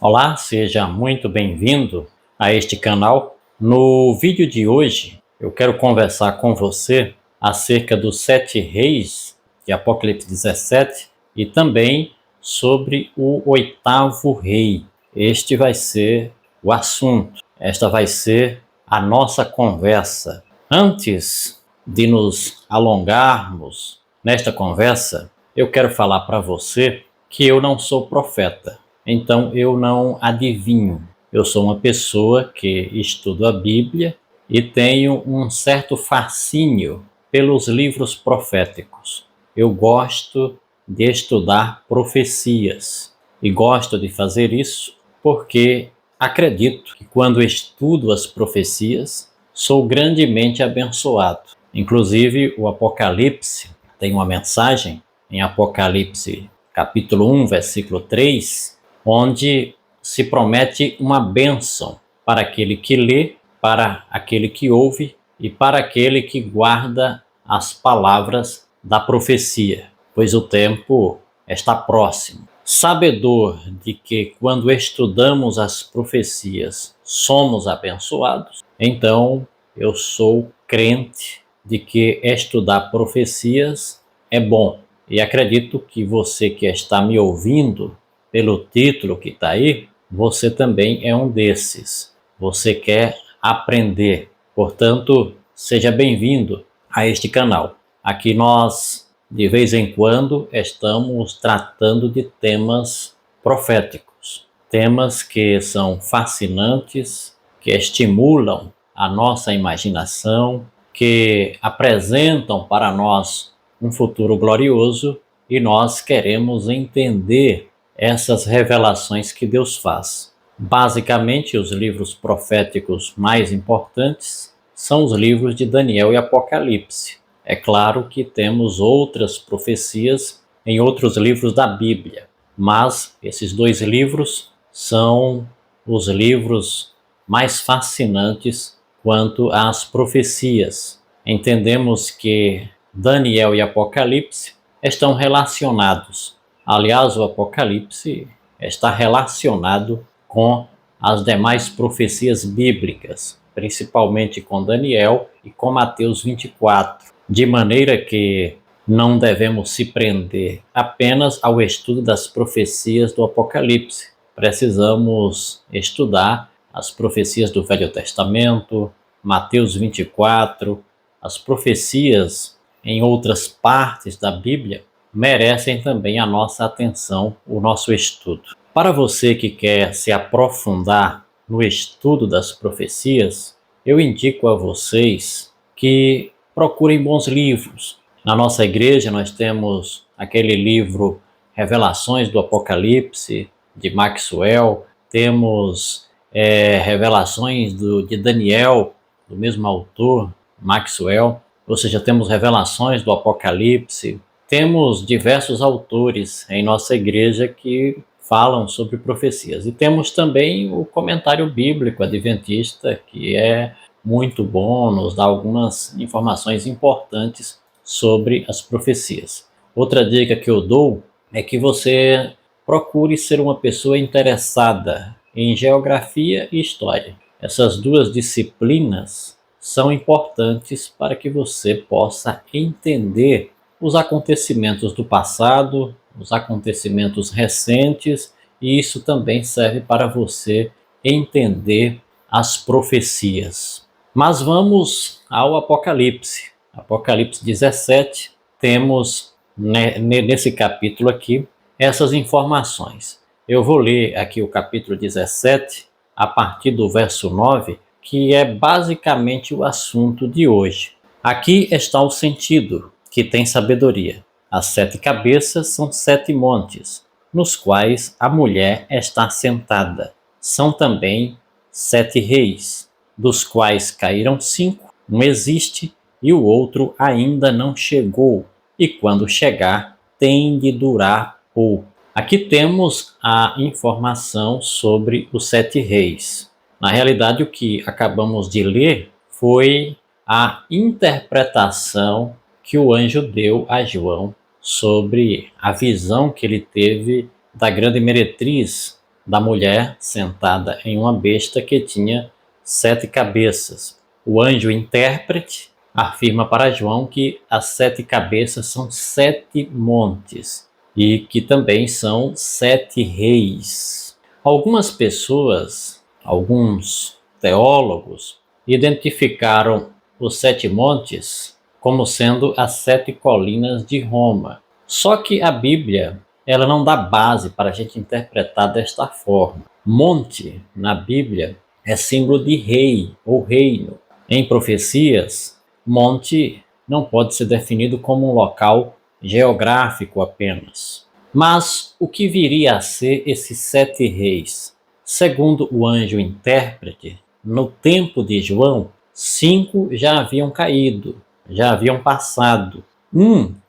Olá, seja muito bem-vindo a este canal. No vídeo de hoje, eu quero conversar com você acerca dos 7 reis de Apocalipse 17 e também sobre o 8º rei. Este vai ser o assunto, esta vai ser a nossa conversa. Antes de nos alongarmos nesta conversa, eu quero falar para você que eu não sou profeta. Então eu não adivinho. Eu sou uma pessoa que estudo a Bíblia e tenho um certo fascínio pelos livros proféticos. Eu gosto de estudar profecias e gosto de fazer isso porque acredito que quando estudo as profecias sou grandemente abençoado. Inclusive o Apocalipse tem uma mensagem em Apocalipse capítulo 1, versículo 3, onde se promete uma bênção para aquele que lê, para aquele que ouve e para aquele que guarda as palavras da profecia, pois o tempo está próximo. Sabedor de que quando estudamos as profecias somos abençoados, então eu sou crente de que estudar profecias é bom. E acredito que você que está me ouvindo, pelo título que está aí, você também é um desses. Você quer aprender. Portanto, seja bem-vindo a este canal. Aqui nós, de vez em quando, estamos tratando de temas proféticos. Temas que são fascinantes, que estimulam a nossa imaginação, que apresentam para nós um futuro glorioso e nós queremos entender essas revelações que Deus faz. Basicamente, os livros proféticos mais importantes são os livros de Daniel e Apocalipse. É claro que temos outras profecias em outros livros da Bíblia, mas esses dois livros são os livros mais fascinantes quanto às profecias. Entendemos que Daniel e Apocalipse estão relacionados. Aliás, o Apocalipse está relacionado com as demais profecias bíblicas, principalmente com Daniel e com Mateus 24, de maneira que não devemos se prender apenas ao estudo das profecias do Apocalipse. Precisamos estudar as profecias do Velho Testamento, Mateus 24, as profecias em outras partes da Bíblia merecem também a nossa atenção, o nosso estudo. Para você que quer se aprofundar no estudo das profecias, eu indico a vocês que procurem bons livros. Na nossa igreja nós temos aquele livro Revelações do Apocalipse, de Maxwell, temos Revelações de Daniel, do mesmo autor, Maxwell, ou seja, temos revelações do Apocalipse, temos diversos autores em nossa igreja que falam sobre profecias. E temos também o comentário bíblico adventista, que é muito bom, nos dá algumas informações importantes sobre as profecias. Outra dica que eu dou é que você procure ser uma pessoa interessada em geografia e história. Essas duas disciplinas são importantes para que você possa entender os acontecimentos do passado, os acontecimentos recentes, e isso também serve para você entender as profecias. Mas vamos ao Apocalipse. Apocalipse 17, temos nesse capítulo aqui essas informações. Eu vou ler aqui o capítulo 17, a partir do verso 9, que é basicamente o assunto de hoje. Aqui está o sentido que tem sabedoria. As 7 cabeças são 7 montes, nos quais a mulher está sentada. São também 7 reis, dos quais caíram 5, um existe e o outro ainda não chegou, e quando chegar tem de durar pouco. Aqui temos a informação sobre os 7 reis. Na realidade, o que acabamos de ler foi a interpretação que o anjo deu a João sobre a visão que ele teve da grande meretriz da mulher sentada em uma besta que tinha 7 cabeças. O anjo intérprete afirma para João que as 7 cabeças são 7 montes e que também são 7 reis. Algumas pessoas, alguns teólogos, identificaram os 7 montes como sendo as 7 colinas de Roma. Só que a Bíblia, ela não dá base para a gente interpretar desta forma. Monte, na Bíblia, é símbolo de rei ou reino. Em profecias, monte não pode ser definido como um local geográfico apenas. Mas o que viria a ser esses 7 reis? Segundo o anjo intérprete, no tempo de João, 5 já haviam caído, já haviam passado.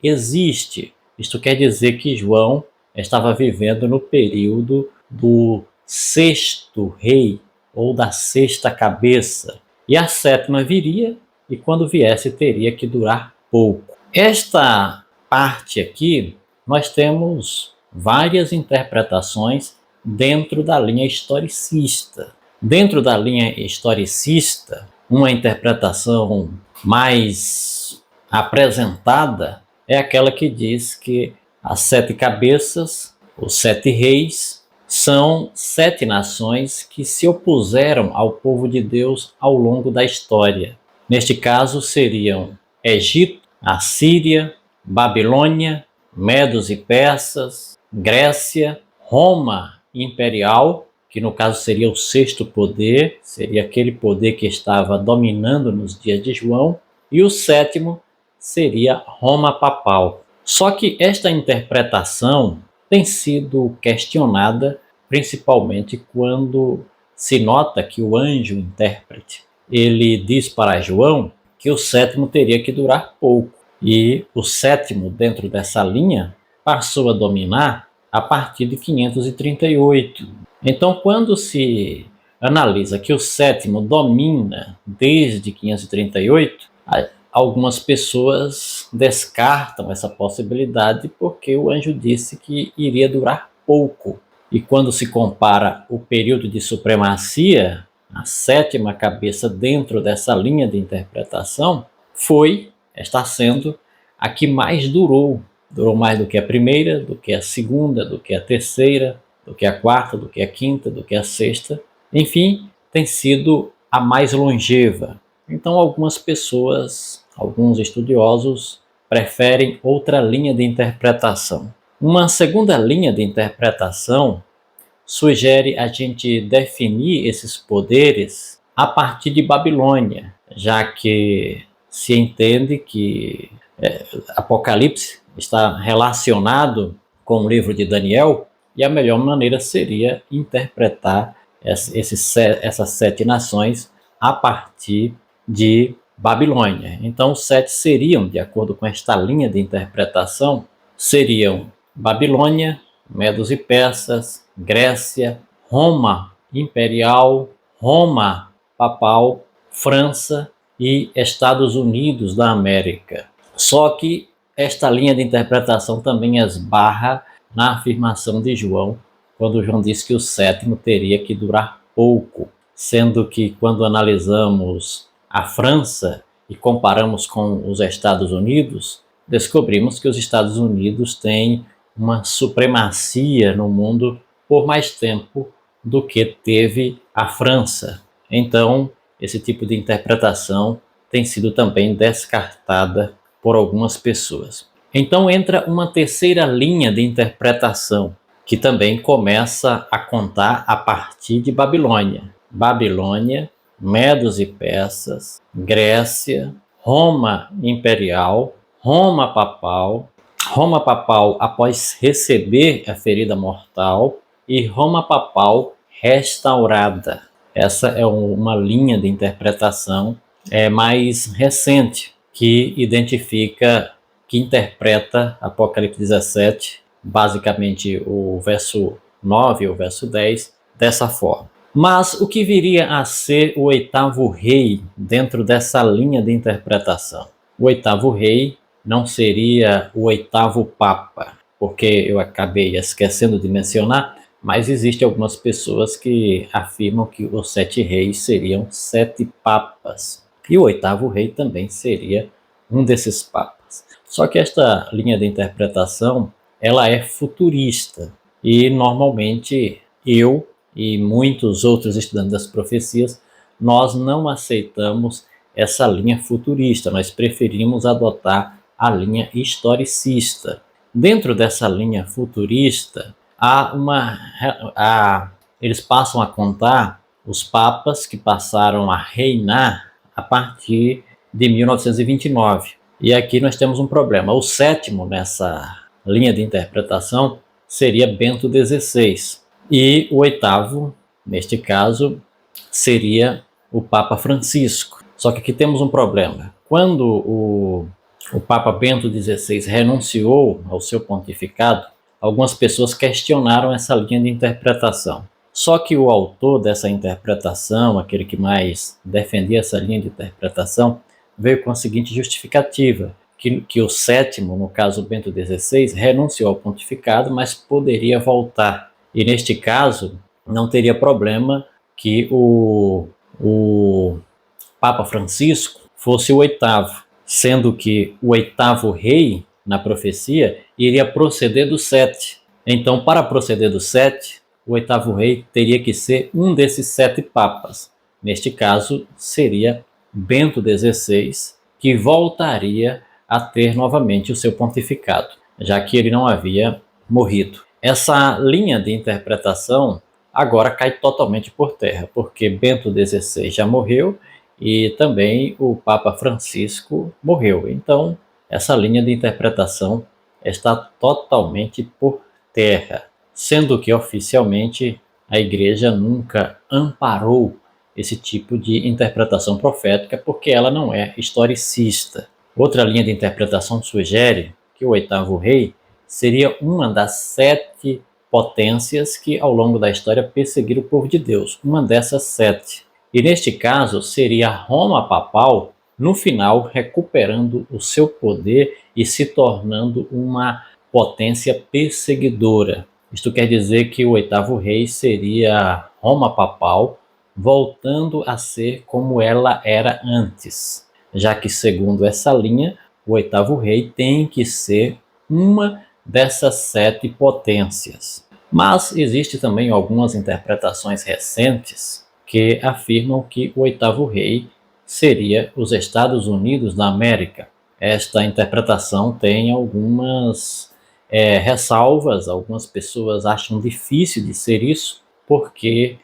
Existe. Isto quer dizer que João estava vivendo no período do 6º rei, ou da 6ª cabeça. E a 7ª viria, e quando viesse teria que durar pouco. Esta parte aqui, nós temos várias interpretações dentro da linha historicista. Dentro da linha historicista, uma interpretação mais apresentada é aquela que diz que as 7 cabeças, os 7 reis, são 7 nações que se opuseram ao povo de Deus ao longo da história. Neste caso seriam Egito, Assíria, Babilônia, Medos e Persas, Grécia, Roma imperial, que no caso seria o 6º poder, seria aquele poder que estava dominando nos dias de João, e o 7º seria Roma papal. Só que esta interpretação tem sido questionada, principalmente quando se nota que o anjo intérprete, ele diz para João que o 7º teria que durar pouco, e o 7º dentro dessa linha passou a dominar a partir de 538. Então, quando se analisa que o 7º domina desde 538, algumas pessoas descartam essa possibilidade porque o anjo disse que iria durar pouco. E quando se compara o período de supremacia, a 7ª cabeça dentro dessa linha de interpretação, está sendo a que mais durou. Durou mais do que a primeira, do que a segunda, do que a terceira, do que a 4ª, do que a 5ª, do que a 6ª. Enfim, tem sido a mais longeva. Então, algumas pessoas, alguns estudiosos, preferem outra linha de interpretação. Uma segunda linha de interpretação sugere a gente definir esses poderes a partir de Babilônia, já que se entende que Apocalipse está relacionado com o livro de Daniel, e a melhor maneira seria interpretar essas 7 nações a partir de Babilônia. Então, os 7 seriam, de acordo com esta linha de interpretação, seriam Babilônia, Medos e Persas, Grécia, Roma imperial, Roma papal, França e Estados Unidos da América. Só que esta linha de interpretação também esbarra na afirmação de João, quando João diz que o 7º teria que durar pouco, sendo que quando analisamos a França e comparamos com os Estados Unidos, descobrimos que os Estados Unidos têm uma supremacia no mundo por mais tempo do que teve a França. Então, esse tipo de interpretação tem sido também descartada por algumas pessoas. Então entra uma terceira linha de interpretação, que também começa a contar a partir de Babilônia. Babilônia, Medos e Persas, Grécia, Roma imperial, Roma papal após receber a ferida mortal e Roma papal restaurada. Essa é uma linha de interpretação mais recente que interpreta Apocalipse 17, basicamente o verso 9 e o verso 10, dessa forma. Mas o que viria a ser o 8º rei dentro dessa linha de interpretação? O 8º rei não seria o 8º Papa, porque eu acabei esquecendo de mencionar, mas existem algumas pessoas que afirmam que os 7 reis seriam 7 papas, e o 8º rei também seria um desses papas. Só que esta linha de interpretação, ela é futurista, e normalmente eu e muitos outros estudantes das profecias, nós não aceitamos essa linha futurista, nós preferimos adotar a linha historicista. Dentro dessa linha futurista, eles passam a contar os papas que passaram a reinar a partir de 1929. E aqui nós temos um problema. O 7º nessa linha de interpretação seria Bento XVI. E o 8º, neste caso, seria o Papa Francisco. Só que aqui temos um problema. Quando o Papa Bento XVI renunciou ao seu pontificado, algumas pessoas questionaram essa linha de interpretação. Só que o autor dessa interpretação, aquele que mais defendia essa linha de interpretação, veio com a seguinte justificativa, que o 7º, no caso Bento XVI, renunciou ao pontificado, mas poderia voltar. E neste caso, não teria problema que o Papa Francisco fosse o 8º, sendo que o 8º rei, na profecia, iria proceder do 7. Então, para proceder do 7, o 8º rei teria que ser um desses 7 papas. Neste caso, seria Bento XVI, que voltaria a ter novamente o seu pontificado, já que ele não havia morrido. Essa linha de interpretação agora cai totalmente por terra, porque Bento XVI já morreu e também o Papa Francisco morreu. Então, essa linha de interpretação está totalmente por terra, sendo que oficialmente a Igreja nunca amparou esse tipo de interpretação profética, porque ela não é historicista. Outra linha de interpretação sugere que o 8º rei seria uma das 7 potências que ao longo da história perseguiram o povo de Deus, uma dessas 7. E neste caso seria Roma papal, no final, recuperando o seu poder e se tornando uma potência perseguidora. Isto quer dizer que o 8º rei seria Roma papal, voltando a ser como ela era antes, já que, segundo essa linha, o 8º rei tem que ser uma dessas 7 potências. Mas existe também algumas interpretações recentes que afirmam que o 8º rei seria os Estados Unidos da América. Esta interpretação tem algumas ressalvas, algumas pessoas acham difícil de ser isso, porque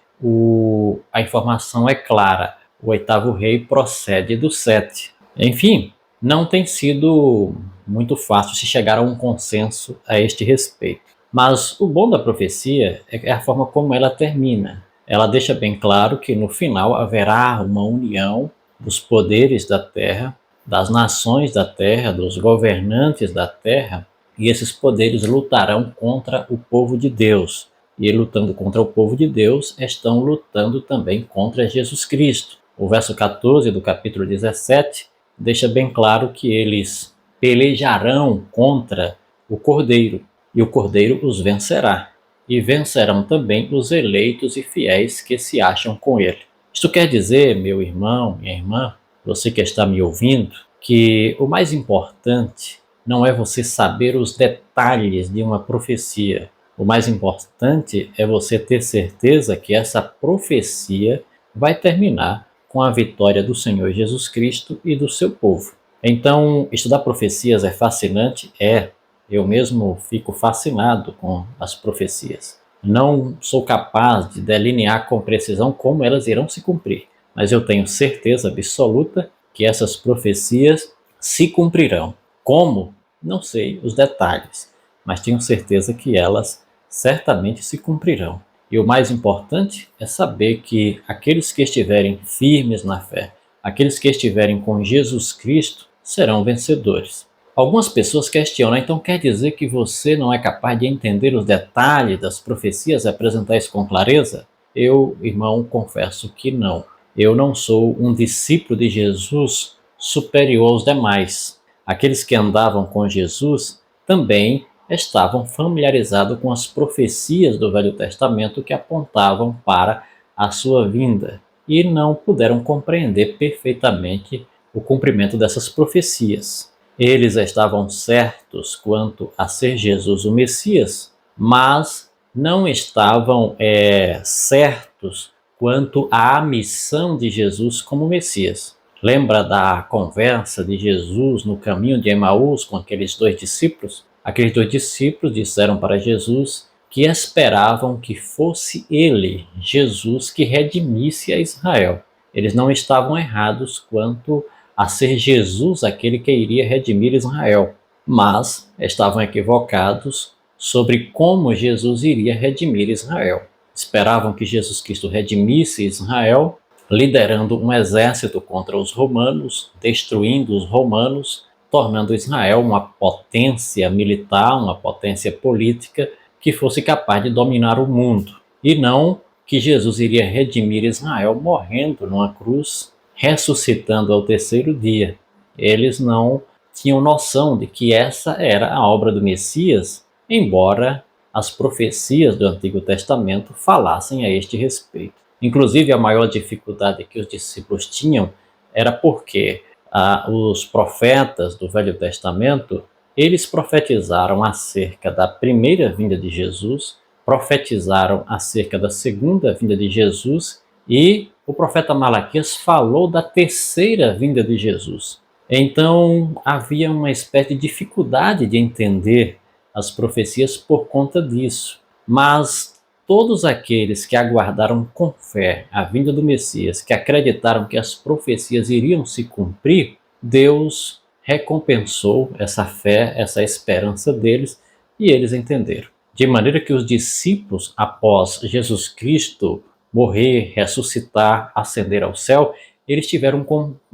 a informação é clara, o 8º rei procede do 7. Enfim, não tem sido muito fácil se chegar a um consenso a este respeito. Mas o bom da profecia é a forma como ela termina. Ela deixa bem claro que no final haverá uma união dos poderes da terra, das nações da terra, dos governantes da terra, e esses poderes lutarão contra o povo de Deus. E lutando contra o povo de Deus, estão lutando também contra Jesus Cristo. O verso 14 do capítulo 17 deixa bem claro que eles pelejarão contra o Cordeiro, e o Cordeiro os vencerá. E vencerão também os eleitos e fiéis que se acham com ele. Isto quer dizer, meu irmão, minha irmã, você que está me ouvindo, que o mais importante não é você saber os detalhes de uma profecia. O mais importante é você ter certeza que essa profecia vai terminar com a vitória do Senhor Jesus Cristo e do seu povo. Então, estudar profecias é fascinante? É. Eu mesmo fico fascinado com as profecias. Não sou capaz de delinear com precisão como elas irão se cumprir, mas eu tenho certeza absoluta que essas profecias se cumprirão. Como? Não sei os detalhes, mas tenho certeza que elas certamente se cumprirão. E o mais importante é saber que aqueles que estiverem firmes na fé, aqueles que estiverem com Jesus Cristo, serão vencedores. Algumas pessoas questionam, então quer dizer que você não é capaz de entender os detalhes das profecias e apresentar isso com clareza? Eu, irmão, confesso que não. Eu não sou um discípulo de Jesus superior aos demais. Aqueles que andavam com Jesus também estavam familiarizados com as profecias do Velho Testamento que apontavam para a sua vinda e não puderam compreender perfeitamente o cumprimento dessas profecias. Eles estavam certos quanto a ser Jesus o Messias, mas não estavam certos quanto à missão de Jesus como Messias. Lembra da conversa de Jesus no caminho de Emaús com aqueles dois discípulos? Aqueles dois discípulos disseram para Jesus que esperavam que fosse ele, Jesus, que redimisse a Israel. Eles não estavam errados quanto a ser Jesus aquele que iria redimir Israel, mas estavam equivocados sobre como Jesus iria redimir Israel. Esperavam que Jesus Cristo redimisse Israel, liderando um exército contra os romanos, destruindo os romanos, tornando Israel uma potência militar, uma potência política que fosse capaz de dominar o mundo. E não que Jesus iria redimir Israel morrendo numa cruz, ressuscitando ao terceiro dia. Eles não tinham noção de que essa era a obra do Messias, embora as profecias do Antigo Testamento falassem a este respeito. Inclusive, a maior dificuldade que os discípulos tinham era porque os profetas do Velho Testamento, eles profetizaram acerca da primeira vinda de Jesus, profetizaram acerca da segunda vinda de Jesus e o profeta Malaquias falou da terceira vinda de Jesus. Então, havia uma espécie de dificuldade de entender as profecias por conta disso. Mas todos aqueles que aguardaram com fé a vinda do Messias, que acreditaram que as profecias iriam se cumprir, Deus recompensou essa fé, essa esperança deles, e eles entenderam. De maneira que os discípulos, após Jesus Cristo morrer, ressuscitar, ascender ao céu, eles tiveram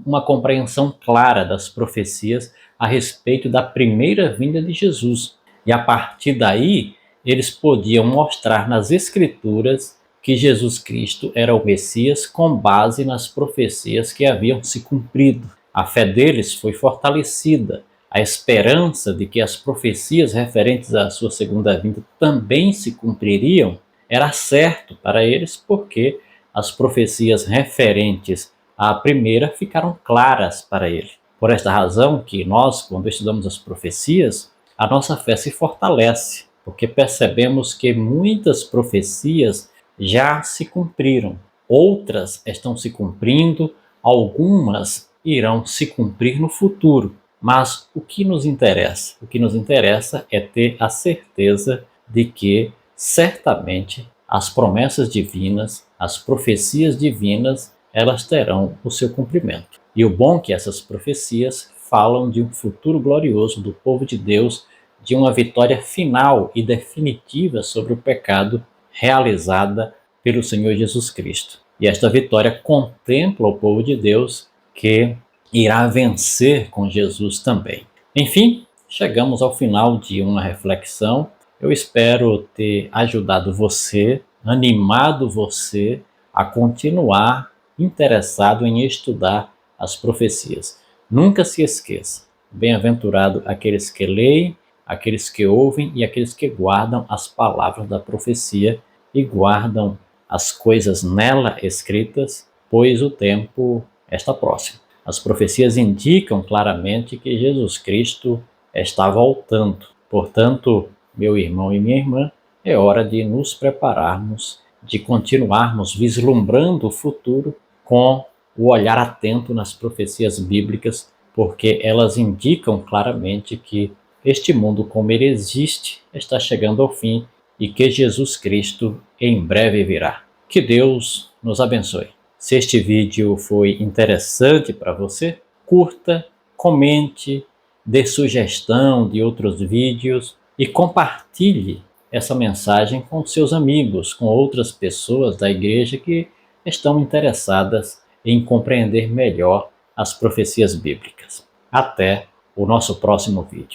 uma compreensão clara das profecias a respeito da primeira vinda de Jesus. E a partir daí, eles podiam mostrar nas Escrituras que Jesus Cristo era o Messias com base nas profecias que haviam se cumprido. A fé deles foi fortalecida. A esperança de que as profecias referentes à sua segunda vinda também se cumpririam era certo para eles, porque as profecias referentes à primeira ficaram claras para ele. Por esta razão que nós, quando estudamos as profecias, a nossa fé se fortalece, porque percebemos que muitas profecias já se cumpriram, outras estão se cumprindo, algumas irão se cumprir no futuro. Mas o que nos interessa? O que nos interessa é ter a certeza de que, certamente, as promessas divinas, as profecias divinas, elas terão o seu cumprimento. E o bom é que essas profecias falam de um futuro glorioso do povo de Deus, de uma vitória final e definitiva sobre o pecado realizada pelo Senhor Jesus Cristo. E esta vitória contempla o povo de Deus que irá vencer com Jesus também. Enfim, chegamos ao final de uma reflexão. Eu espero ter ajudado você, animado você a continuar interessado em estudar as profecias. Nunca se esqueça, bem-aventurado aqueles que leem, aqueles que ouvem e aqueles que guardam as palavras da profecia e guardam as coisas nela escritas, pois o tempo está próximo. As profecias indicam claramente que Jesus Cristo está voltando. Portanto, meu irmão e minha irmã, é hora de nos prepararmos, de continuarmos vislumbrando o futuro com o olhar atento nas profecias bíblicas, porque elas indicam claramente que este mundo como ele existe está chegando ao fim e que Jesus Cristo em breve virá. Que Deus nos abençoe. Se este vídeo foi interessante para você, curta, comente, dê sugestão de outros vídeos e compartilhe essa mensagem com seus amigos, com outras pessoas da igreja que estão interessadas em compreender melhor as profecias bíblicas. Até o nosso próximo vídeo.